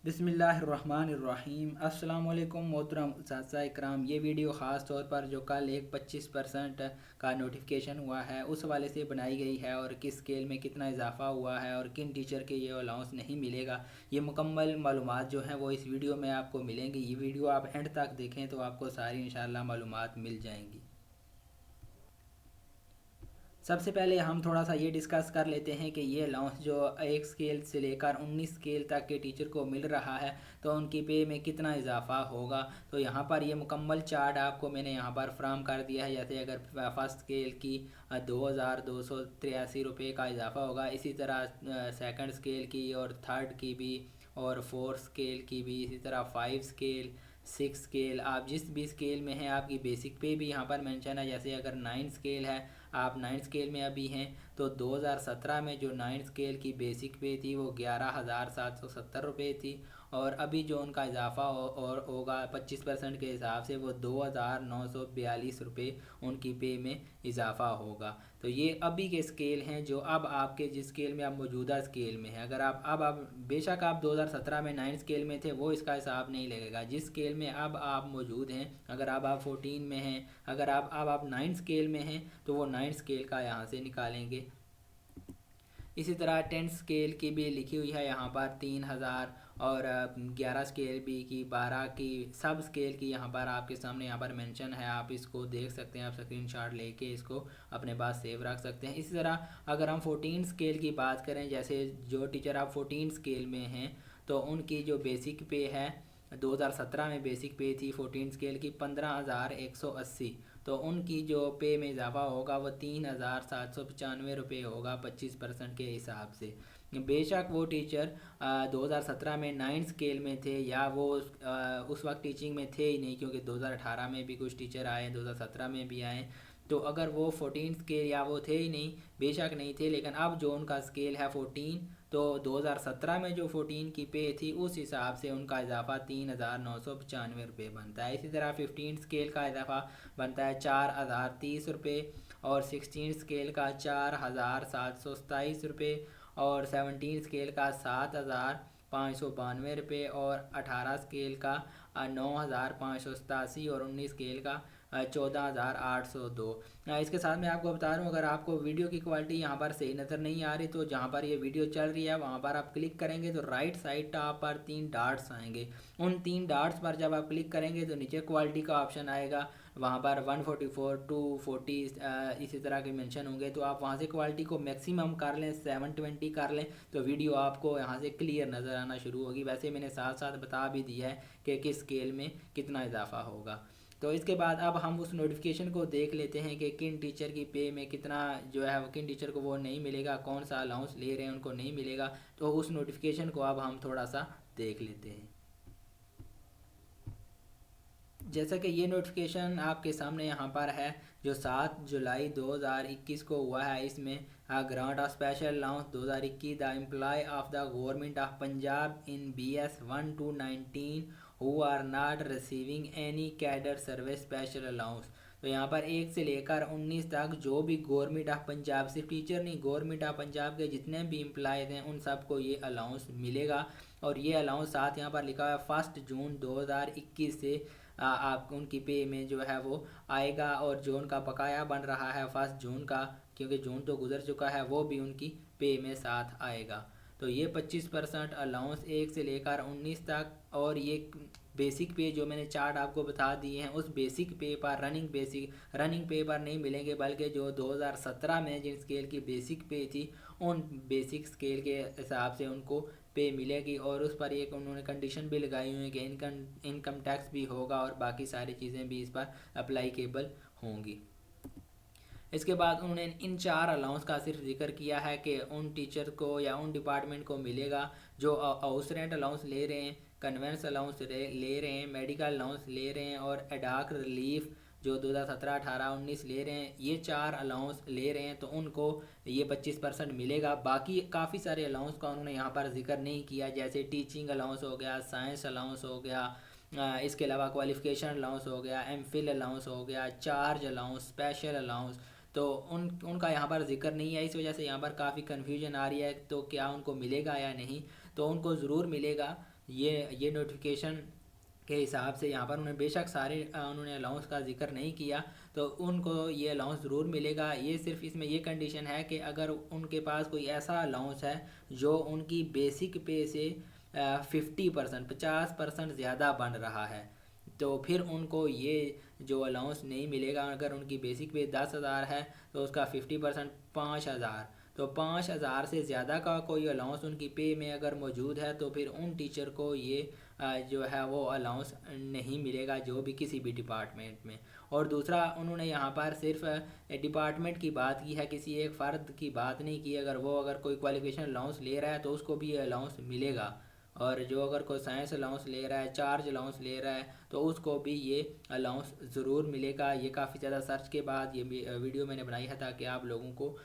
बिस्मिल्लाहिर्रहमानिर्रहीम। अस्सलाम वालेकुम मोहतरम उस्ताद इकराम। ये वीडियो ख़ास तौर पर जो कल एक 25% का नोटिफिकेशन हुआ है उस हवाले से बनाई गई है, और किस स्केल में कितना इजाफा हुआ है और किन टीचर के ये अलाउंस नहीं मिलेगा, ये मुकम्मल मालूमात जो हैं वो इस वीडियो में आपको मिलेंगी। ये वीडियो आप एंड तक देखें तो आपको सारी इंशाल्लाह मालूमात मिल जाएंगी। सबसे पहले हम थोड़ा सा ये डिस्कस कर लेते हैं कि ये अलाउंस जो एक स्केल से लेकर 19 स्केल तक के टीचर को मिल रहा है तो उनकी पे में कितना इजाफा होगा। तो यहाँ पर ये मुकम्मल चार्ट आपको मैंने यहाँ पर फ्राहम कर दिया है। जैसे अगर फर्स्ट स्केल की 2283 रुपये का इजाफा होगा, इसी तरह सेकंड स्केल की और थर्ड की भी, और फोर्थ स्केल की भी, इसी तरह 5 स्केल, 6 स्केल, आप जिस भी स्केल में हैं आपकी बेसिक पे भी यहाँ पर मेंशन है। जैसे अगर 9 स्केल है, आप 9 स्केल में अभी हैं तो 2017 में जो 9 स्केल की बेसिक पे थी वो 11,770 रुपये थी, और अभी जो उनका इजाफा और होगा 25% के हिसाब से वो 2,942 रुपये उनकी पे में इजाफा होगा। तो ये अभी के स्केल हैं जो अब आपके जिस स्केल में आप मौजूदा स्केल में हैं। अगर आप बेशक आप 2017 में 9 स्केल में थे वो इसका हिसाब नहीं लगेगा। जिस स्केल में अब आप मौजूद हैं, अगर अब आप 14 में हैं, अगर आप 9 स्केल में हैं तो वो 9 स्केल का यहाँ से निकालेंगे। इसी तरह 10 स्केल की भी लिखी हुई है यहाँ पर 3,000, और 11 स्केल भी की, 12 की, सब स्केल की यहाँ पर आपके सामने यहाँ पर मेंशन है। आप इसको देख सकते हैं, आप स्क्रीनशॉट लेके इसको अपने पास सेव रख सकते हैं। इसी तरह अगर हम 14 स्केल की बात करें, जैसे जो टीचर आप 14 स्केल में हैं तो उनकी जो बेसिक पे है 2017 में बेसिक पे थी 14 स्केल की 15,180, तो उनकी जो पे में इजाफा होगा वो 3,795 रुपये होगा 25% के हिसाब से। बेशक वो टीचर 2017 में 9 स्केल में थे या वो उस वक्त टीचिंग में थे ही नहीं, क्योंकि 2018 में भी कुछ टीचर आए, 2017 में भी आए। तो अगर वो 14 स्केल या वो थे ही नहीं, बेशक नहीं थे, लेकिन अब जो उनका स्केल है 14, तो 2017 में जो 14 की पे थी उस हिसाब से उनका इजाफा 3,995 रुपये बनता है। इसी तरह 15 स्केल का इजाफा बनता है 4,030 रुपये, और 16 स्केल का 4,727 रुपये, और 17 स्केल का 7,592 रुपये, और 18 स्केल का 9,587, और 19 स्केल का 14,802। इसके साथ मैं आपको बता रहा हूँ, अगर आपको वीडियो की क्वालिटी यहाँ पर सही नज़र नहीं आ रही तो जहाँ पर ये वीडियो चल रही है वहाँ पर आप क्लिक करेंगे तो राइट साइड टॉप पर 3 डॉट्स आएंगे। उन 3 डॉट्स पर जब आप क्लिक करेंगे तो नीचे क्वालिटी का ऑप्शन आएगा, वहाँ पर 144, 240 इसी तरह के मेंशन होंगे। तो आप वहाँ से क्वालिटी को मैक्सिमम कर लें, 720 कर लें, तो वीडियो आपको यहाँ से क्लियर नज़र आना शुरू होगी। वैसे मैंने साथ साथ बता भी दिया है कि किस स्केल में कितना इजाफा होगा। तो इसके बाद अब हम उस नोटिफिकेशन को देख लेते हैं कि किन टीचर की पे में कितना जो है, किन टीचर को वो नहीं मिलेगा, कौन सा अलाउंस ले रहे हैं उनको नहीं मिलेगा। तो उस नोटिफिकेशन को अब हम थोड़ा सा देख लेते हैं। जैसा कि ये नोटिफिकेशन आपके सामने यहाँ पर है जो 7 जुलाई 2021 को हुआ है, इसमें grant of special allowance 2021 the employ of the government of Punjab in BS 1 to 19 who are not receiving any cadre service special allowance. तो यहाँ पर 1 से लेकर 19 तक जो भी गवर्नमेंट ऑफ पंजाब, सिर्फ टीचर नहीं, गवर्नमेंट ऑफ पंजाब के जितने भी एम्प्लॉयज़ हैं उन सबको ये अलाउंस मिलेगा। और ये अलाउंस साथ यहाँ पर लिखा हुआ है 1 जून 2021 से आप उनकी पे में जो है वो आएगा, और जो उनका बकाया बन रहा है 1 जून का, क्योंकि जून तो गुजर चुका है, वो भी उनकी पे में साथ आएगा। तो ये 25% अलाउंस 1 से लेकर 19 तक, और ये बेसिक पे जो मैंने चार्ट आपको बता दिए हैं उस बेसिक पे पर रनिंग पे पर नहीं मिलेंगे, बल्कि जो 2017 में जिन स्केल की बेसिक पे थी उन बेसिक स्केल के हिसाब से उनको पे मिलेगी। और उस पर एक उन्होंने कंडीशन भी लगाई हुई है कि इनकम टैक्स भी होगा और बाकी सारी चीज़ें भी इस पर अप्लाईकेबल होंगी। इसके बाद उन्होंने इन 4 अलाउंस का सिर्फ जिक्र किया है कि उन टीचर को या उन डिपार्टमेंट को मिलेगा जो हाउस रेंट अलाउंस ले रहे हैं, कन्वेंस अलाउंस ले रहे हैं, मेडिकल अलाउंस ले रहे हैं, और एडाक रिलीफ जो 2017, 18, 19 ले रहे हैं, ये 4 अलाउंस ले रहे हैं तो उनको ये 25% मिलेगा। बाकी काफ़ी सारे अलाउंस का उन्होंने यहाँ पर जिक्र नहीं किया, जैसे टीचिंग अलाउंस हो गया, साइंस अलाउंस हो गया, इसके अलावा क्वालिफिकेशन अलाउंस हो गया, एमफिल अलाउंस हो गया, चार्ज अलाउंस, स्पेशल अलाउंस। तो उनका यहाँ पर जिक्र नहीं है, इस वजह से यहाँ पर काफ़ी कन्फ्यूजन आ रही है तो क्या उनको मिलेगा या नहीं। तो उनको ज़रूर मिलेगा। ये नोटिफिकेशन के हिसाब से यहाँ पर उन्हें बेशक सारे उन्होंने अलाउंस का जिक्र नहीं किया, तो उनको ये अलाउंस ज़रूर मिलेगा। ये सिर्फ इसमें ये कंडीशन है कि अगर उनके पास कोई ऐसा अलाउंस है जो उनकी बेसिक पे से 50% 50% ज़्यादा बन रहा है, तो फिर उनको ये जो अलाउंस नहीं मिलेगा। अगर उनकी बेसिक पे 10,000 है तो उसका 50% 5,000, तो 5,000 से ज़्यादा का कोई अलाउंस उनकी पे में अगर मौजूद है तो फिर उन टीचर को ये जो है वो अलाउंस नहीं मिलेगा, जो भी किसी भी डिपार्टमेंट में। और दूसरा, उन्होंने यहाँ पर सिर्फ डिपार्टमेंट की बात की है, किसी एक फ़र्द की बात नहीं की। अगर कोई क्वालिफिकेशन अलाउंस ले रहा है तो उसको भी ये अलाउंस मिलेगा, और जो अगर कोई साइंस अलाउंस ले रहा है, चार्ज अलाउंस ले रहा है, तो उसको भी ये अलाउंस ज़रूर मिलेगा। ये काफ़ी ज़्यादा सर्च के बाद ये वीडियो मैंने बनाई है ताकि आप लोगों को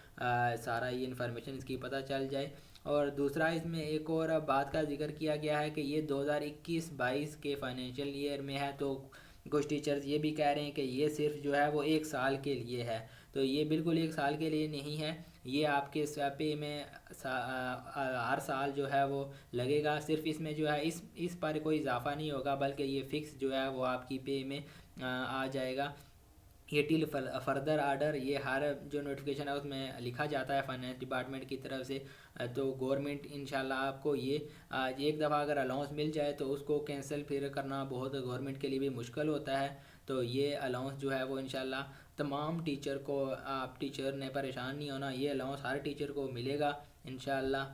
सारा ये इन्फॉर्मेशन इसकी पता चल जाए। और दूसरा, इसमें एक और बात का जिक्र किया गया है कि ये 2021-22 के फाइनेंशियल ईयर में है। तो कुछ टीचर्स ये भी कह रहे हैं कि ये सिर्फ जो है वो 1 साल के लिए है, तो ये बिल्कुल 1 साल के लिए नहीं है। ये आपके पे में हर साल जो है वो लगेगा। सिर्फ इसमें जो है इस पर कोई इजाफा नहीं होगा, बल्कि ये फ़िक्स जो है वो आपकी पे में आ जाएगा। ये टिल फर्दर आर्डर, ये हर जो नोटिफिकेशन है उसमें लिखा जाता है फाइनेंस डिपार्टमेंट की तरफ से। तो गवर्नमेंट इंशाल्लाह आपको ये एक दफ़ा अगर अलाउंस मिल जाए तो उसको कैंसिल फिर करना बहुत गवर्नमेंट के लिए भी मुश्किल होता है। तो ये अलाउंस जो है वो इंशाल्लाह तमाम टीचर को, आप टीचर ने परेशान नहीं होना, ये अलाउंस हर टीचर को मिलेगा इंशाल्लाह।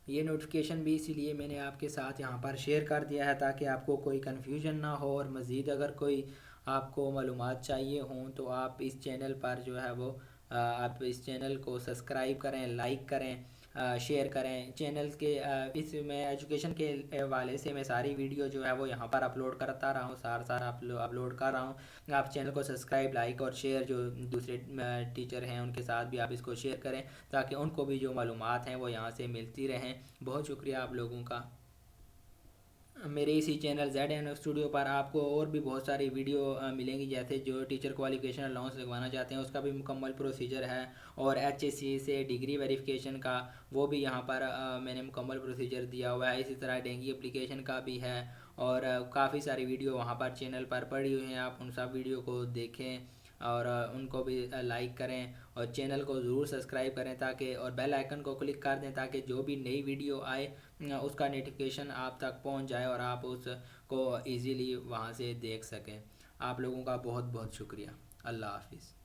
ये नोटिफिकेशन भी इसीलिए मैंने आपके साथ यहाँ पर शेयर कर दिया है ताकि आपको कोई कन्फ्यूजन ना हो। और मज़ीद अगर कोई आपको मालूमात चाहिए हों तो आप इस चैनल पर जो है वो आप इस चैनल को सब्सक्राइब करें, लाइक करें, शेयर करें। चैनल के इस मैं एजुकेशन के हवाले से मैं सारी वीडियो जो है वो यहाँ पर अपलोड करता रहा हूँ, सारा अपलोड कर रहा हूँ। आप चैनल को सब्सक्राइब, लाइक और शेयर, जो दूसरे टीचर हैं उनके साथ भी आप इसको शेयर करें ताकि उनको भी जो मालूमात हैं वो यहाँ से मिलती रहें। बहुत शुक्रिया आप लोगों का। मेरे इसी चैनल ZN स्टूडियो पर आपको और भी बहुत सारी वीडियो मिलेंगी, जैसे जो टीचर क्वालिफिकेशन अलाउंस लगवाना चाहते हैं उसका भी मुकम्मल प्रोसीजर है, और HSC से डिग्री वेरिफिकेशन का वो भी यहाँ पर मैंने मुकम्मल प्रोसीजर दिया हुआ है। इसी तरह डेंगी एप्लीकेशन का भी है, और काफ़ी सारी वीडियो वहाँ पर चैनल पर पड़ी हुई हैं। आप उन सब वीडियो को देखें और उनको भी लाइक करें, और चैनल को ज़रूर सब्सक्राइब करें ताकि, और बेल आइकन को क्लिक कर दें ताकि जो भी नई वीडियो आए उसका नोटिफिकेशन आप तक पहुंच जाए और आप उसको इजीली वहां से देख सकें। आप लोगों का बहुत बहुत शुक्रिया। अल्लाह हाफिज़।